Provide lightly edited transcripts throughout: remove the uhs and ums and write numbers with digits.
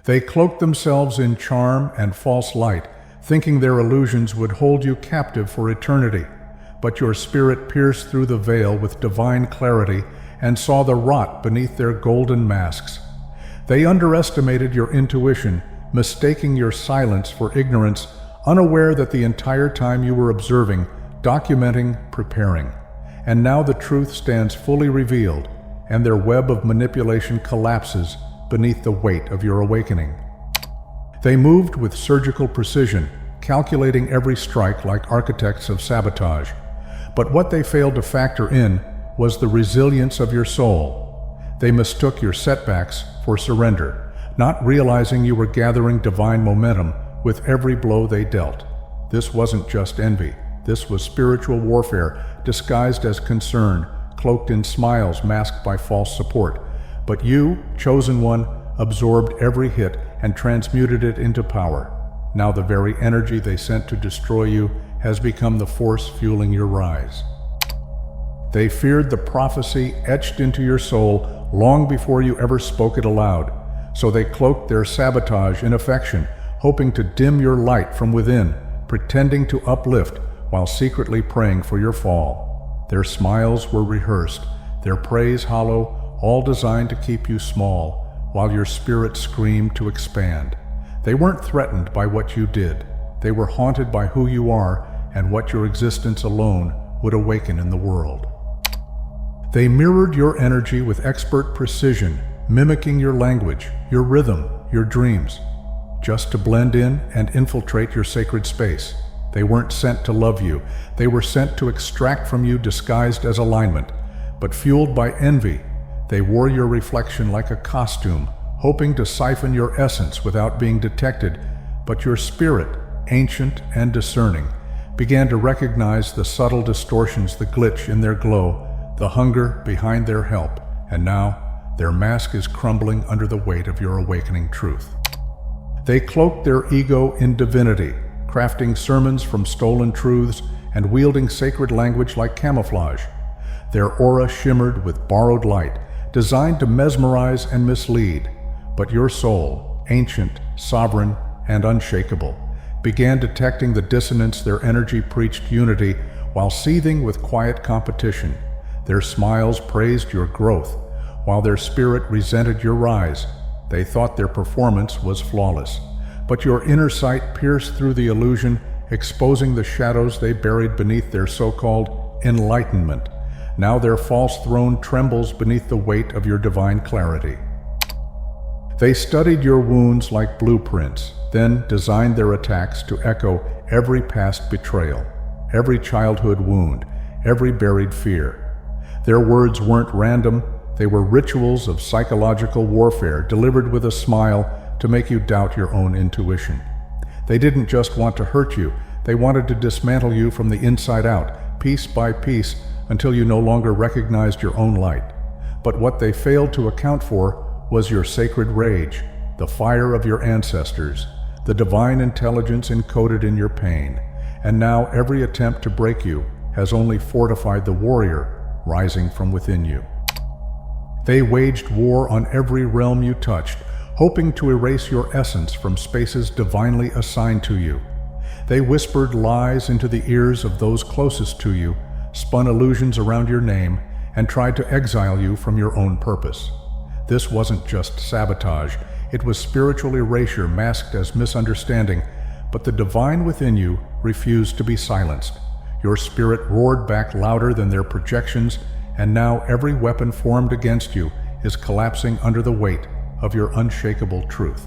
They cloaked themselves in charm and false light, thinking their illusions would hold you captive for eternity. But your spirit pierced through the veil with divine clarity and saw the rot beneath their golden masks. They underestimated your intuition, mistaking your silence for ignorance, unaware that the entire time you were observing, documenting, preparing. And now the truth stands fully revealed, and their web of manipulation collapses beneath the weight of your awakening. They moved with surgical precision, calculating every strike like architects of sabotage. But what they failed to factor in was the resilience of your soul. They mistook your setbacks for surrender, not realizing you were gathering divine momentum with every blow they dealt. This wasn't just envy. This was spiritual warfare disguised as concern, cloaked in smiles masked by false support. But you, chosen one, absorbed every hit and transmuted it into power. Now the very energy they sent to destroy you has become the force fueling your rise. They feared the prophecy etched into your soul long before you ever spoke it aloud, so they cloaked their sabotage in affection, hoping to dim your light from within, pretending to uplift while secretly praying for your fall. Their smiles were rehearsed, their praise hollow, all designed to keep you small, while your spirit screamed to expand. They weren't threatened by what you did. They were haunted by who you are and what your existence alone would awaken in the world. They mirrored your energy with expert precision, mimicking your language, your rhythm, your dreams, just to blend in and infiltrate your sacred space. They weren't sent to love you. They were sent to extract from you disguised as alignment. But fueled by envy, they wore your reflection like a costume, hoping to siphon your essence without being detected. But your spirit, ancient and discerning, began to recognize the subtle distortions, the glitch in their glow, the hunger behind their help, and now their mask is crumbling under the weight of your awakening truth. They cloaked their ego in divinity, crafting sermons from stolen truths and wielding sacred language like camouflage. Their aura shimmered with borrowed light, designed to mesmerize and mislead. But your soul, ancient, sovereign, and unshakable, began detecting the dissonance. Their energy preached unity while seething with quiet competition. Their smiles praised your growth, while their spirit resented your rise. They thought their performance was flawless, but your inner sight pierced through the illusion, exposing the shadows they buried beneath their so-called enlightenment. Now their false throne trembles beneath the weight of your divine clarity. They studied your wounds like blueprints, then designed their attacks to echo every past betrayal, every childhood wound, every buried fear. Their words weren't random, they were rituals of psychological warfare delivered with a smile to make you doubt your own intuition. They didn't just want to hurt you, they wanted to dismantle you from the inside out, piece by piece, until you no longer recognized your own light. But what they failed to account for was your sacred rage, the fire of your ancestors, the divine intelligence encoded in your pain. And now every attempt to break you has only fortified the warrior rising from within you. They waged war on every realm you touched, hoping to erase your essence from spaces divinely assigned to you. They whispered lies into the ears of those closest to you, spun illusions around your name, and tried to exile you from your own purpose. This wasn't just sabotage, it was spiritual erasure masked as misunderstanding, but the divine within you refused to be silenced. Your spirit roared back louder than their projections, and now every weapon formed against you is collapsing under the weight of your unshakable truth.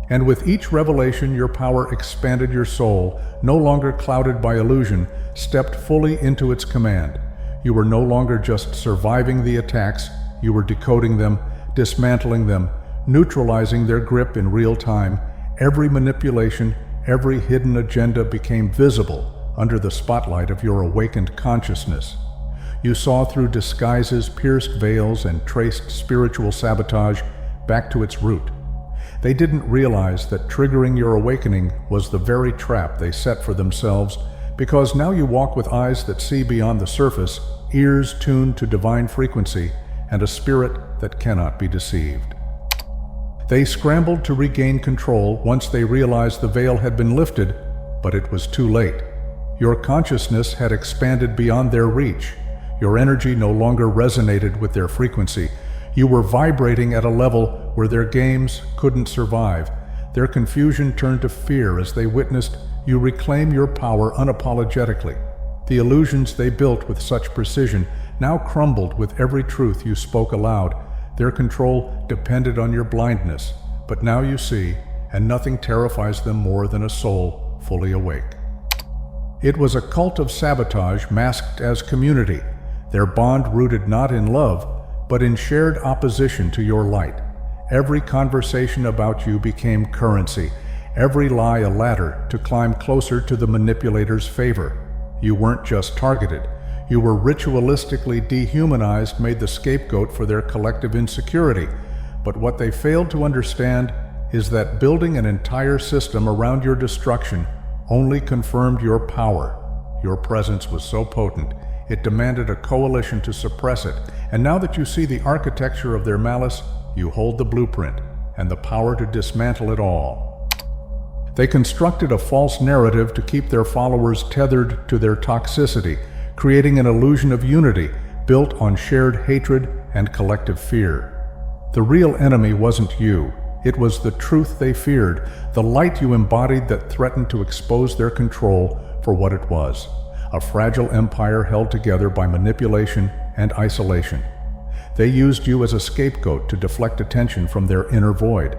And with each revelation, your power expanded. Your soul, no longer clouded by illusion, stepped fully into its command. You were no longer just surviving the attacks, you were decoding them, dismantling them, neutralizing their grip in real time. Every manipulation, every hidden agenda became visible under the spotlight of your awakened consciousness. You saw through disguises, pierced veils, and traced spiritual sabotage back to its root. They didn't realize that triggering your awakening was the very trap they set for themselves, because now you walk with eyes that see beyond the surface, ears tuned to divine frequency, and a spirit that cannot be deceived. They scrambled to regain control once they realized the veil had been lifted, but it was too late. Your consciousness had expanded beyond their reach. Your energy no longer resonated with their frequency. You were vibrating at a level where their games couldn't survive. Their confusion turned to fear as they witnessed you reclaim your power unapologetically. The illusions they built with such precision now crumbled with every truth you spoke aloud. Their control depended on your blindness, but now you see, and nothing terrifies them more than a soul fully awake. It was a cult of sabotage masked as community, their bond rooted not in love, but in shared opposition to your light. Every conversation about you became currency, every lie a ladder to climb closer to the manipulator's favor. You weren't just targeted, you were ritualistically dehumanized, made the scapegoat for their collective insecurity. But what they failed to understand is that building an entire system around your destruction only confirmed your power. Your presence was so potent, it demanded a coalition to suppress it, and now that you see the architecture of their malice, you hold the blueprint and the power to dismantle it all. They constructed a false narrative to keep their followers tethered to their toxicity, creating an illusion of unity built on shared hatred and collective fear. The real enemy wasn't you. It was the truth they feared, the light you embodied that threatened to expose their control for what it was, a fragile empire held together by manipulation and isolation. They used you as a scapegoat to deflect attention from their inner void.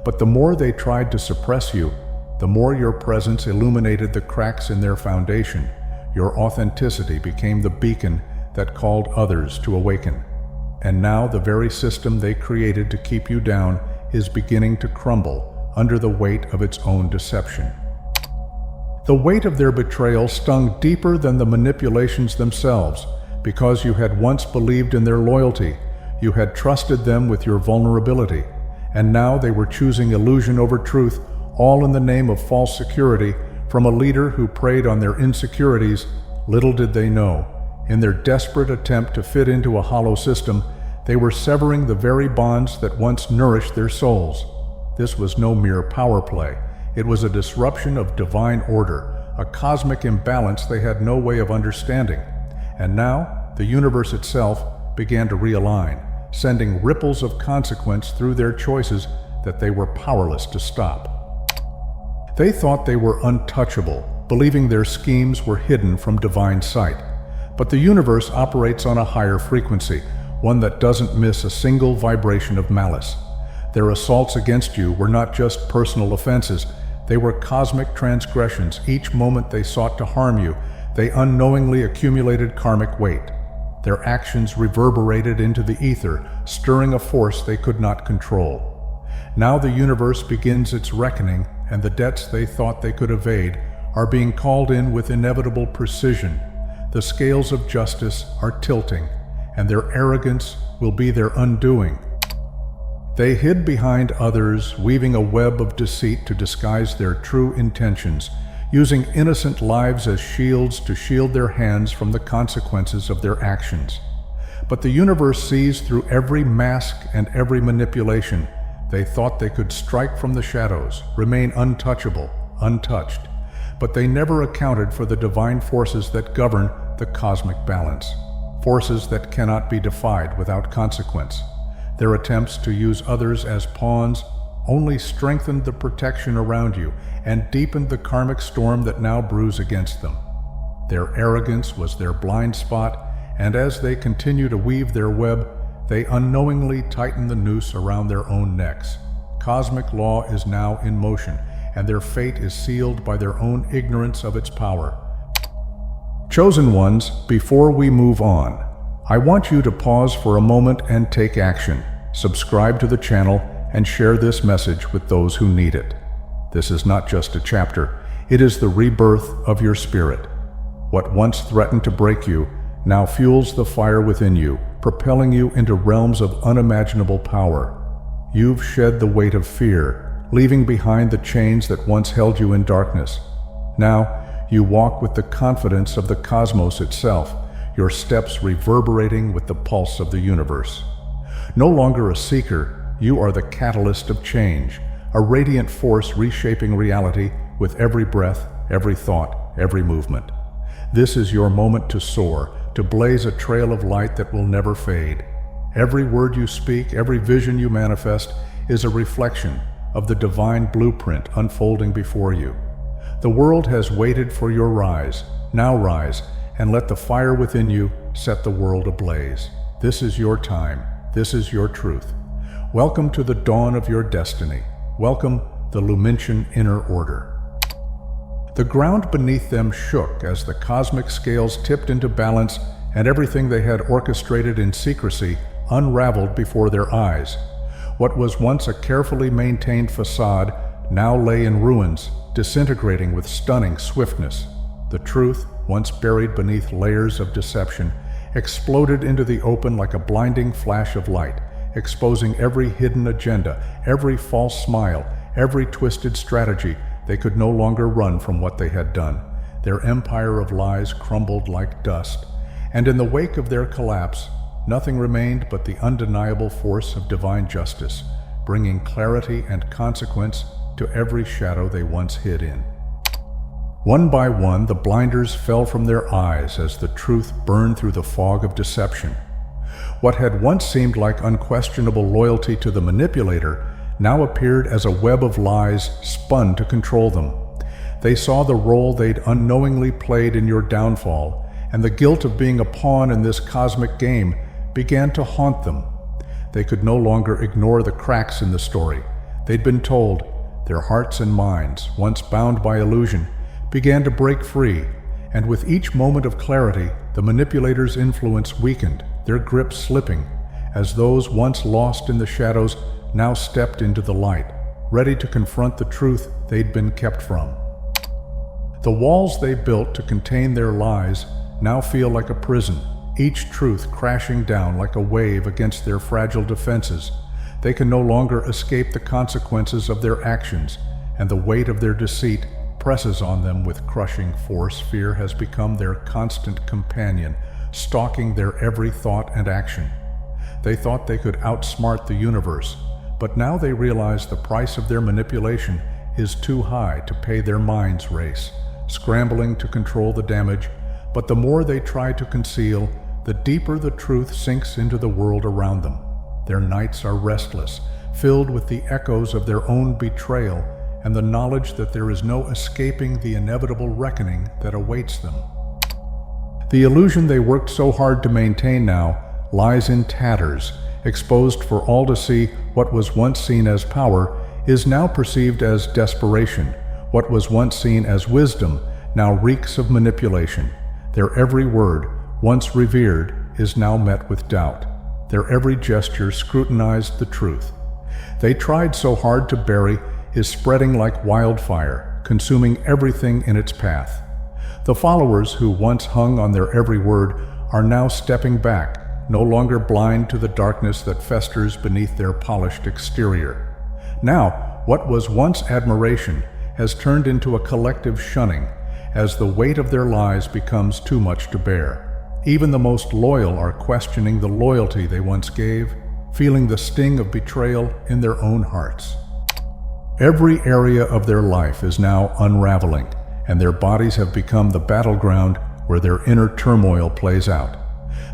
But the more they tried to suppress you, the more your presence illuminated the cracks in their foundation. Your authenticity became the beacon that called others to awaken. And now the very system they created to keep you down is beginning to crumble under the weight of its own deception. The weight of their betrayal stung deeper than the manipulations themselves, because you had once believed in their loyalty, you had trusted them with your vulnerability, and now they were choosing illusion over truth, all in the name of false security, from a leader who preyed on their insecurities. Little did they know, in their desperate attempt to fit into a hollow system, they were severing the very bonds that once nourished their souls. This was no mere power play. It was a disruption of divine order, a cosmic imbalance they had no way of understanding. And now, the universe itself began to realign, sending ripples of consequence through their choices that they were powerless to stop. They thought they were untouchable, believing their schemes were hidden from divine sight. But the universe operates on a higher frequency, one that doesn't miss a single vibration of malice. Their assaults against you were not just personal offenses, they were cosmic transgressions. Each moment they sought to harm you, they unknowingly accumulated karmic weight. Their actions reverberated into the ether, stirring a force they could not control. Now the universe begins its reckoning, and the debts they thought they could evade are being called in with inevitable precision. The scales of justice are tilting, and their arrogance will be their undoing. They hid behind others, weaving a web of deceit to disguise their true intentions, using innocent lives as shields to shield their hands from the consequences of their actions. But the universe sees through every mask and every manipulation. They thought they could strike from the shadows, remain untouchable, untouched. But they never accounted for the divine forces that govern the cosmic balance, forces that cannot be defied without consequence. Their attempts to use others as pawns only strengthened the protection around you and deepened the karmic storm that now brews against them. Their arrogance was their blind spot, and as they continue to weave their web, they unknowingly tighten the noose around their own necks. Cosmic law is now in motion, and their fate is sealed by their own ignorance of its power. Chosen ones, before we move on, I want you to pause for a moment and take action. Subscribe to the channel and share this message with those who need it. This is not just a chapter, it is the rebirth of your spirit. What once threatened to break you now fuels the fire within you, propelling you into realms of unimaginable power. You've shed the weight of fear, leaving behind the chains that once held you in darkness. Now, you walk with the confidence of the cosmos itself, your steps reverberating with the pulse of the universe. No longer a seeker, you are the catalyst of change, a radiant force reshaping reality with every breath, every thought, every movement. This is your moment to soar, to blaze a trail of light that will never fade. Every word you speak, every vision you manifest is a reflection of the divine blueprint unfolding before you. The world has waited for your rise. Now rise and let the fire within you set the world ablaze. This is your time. This is your truth. Welcome to the dawn of your destiny. Welcome the Lumintian Inner Order. The ground beneath them shook as the cosmic scales tipped into balance and everything they had orchestrated in secrecy unraveled before their eyes. What was once a carefully maintained facade now lay in ruins, disintegrating with stunning swiftness. The truth, once buried beneath layers of deception, exploded into the open like a blinding flash of light, exposing every hidden agenda, every false smile, every twisted strategy. They could no longer run from what they had done. Their empire of lies crumbled like dust, and in the wake of their collapse, nothing remained but the undeniable force of divine justice, bringing clarity and consequence to every shadow they once hid in. One by one, the blinders fell from their eyes as the truth burned through the fog of deception. What had once seemed like unquestionable loyalty to the manipulator now appeared as a web of lies spun to control them. They saw the role they'd unknowingly played in your downfall, and the guilt of being a pawn in this cosmic game began to haunt them. They could no longer ignore the cracks in the story. They'd been told. Their hearts and minds, once bound by illusion, began to break free, and with each moment of clarity, the manipulator's influence weakened, their grip slipping, as those once lost in the shadows now stepped into the light, ready to confront the truth they'd been kept from. The walls they built to contain their lies now feel like a prison, each truth crashing down like a wave against their fragile defenses. They can no longer escape the consequences of their actions, and the weight of their deceit presses on them with crushing force. Fear has become their constant companion, stalking their every thought and action. They thought they could outsmart the universe, but now they realize the price of their manipulation is too high to pay. Their minds race, scrambling to control the damage, but the more they try to conceal, the deeper the truth sinks into the world around them. Their nights are restless, filled with the echoes of their own betrayal and the knowledge that there is no escaping the inevitable reckoning that awaits them. The illusion they worked so hard to maintain now lies in tatters, exposed for all to see. What was once seen as power is now perceived as desperation. What was once seen as wisdom now reeks of manipulation. Their every word, once revered, is now met with doubt. Their every gesture scrutinized the truth they tried so hard to bury is spreading like wildfire, consuming everything in its path. The followers who once hung on their every word are now stepping back, no longer blind to the darkness that festers beneath their polished exterior. Now, what was once admiration has turned into a collective shunning, as the weight of their lies becomes too much to bear. Even the most loyal are questioning the loyalty they once gave, feeling the sting of betrayal in their own hearts. Every area of their life is now unraveling, and their bodies have become the battleground where their inner turmoil plays out.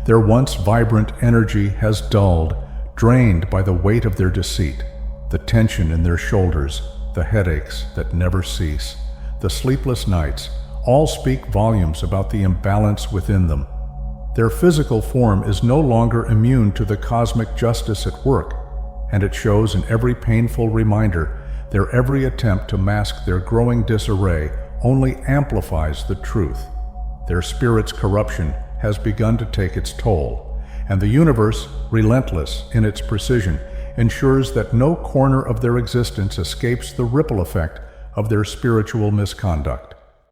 Their once vibrant energy has dulled, drained by the weight of their deceit, the tension in their shoulders, the headaches that never cease, the sleepless nights, all speak volumes about the imbalance within them. Their physical form is no longer immune to the cosmic justice at work, and it shows in every painful reminder. Their every attempt to mask their growing disarray only amplifies the truth. Their spirit's corruption has begun to take its toll, and the universe, relentless in its precision, ensures that no corner of their existence escapes the ripple effect of their spiritual misconduct.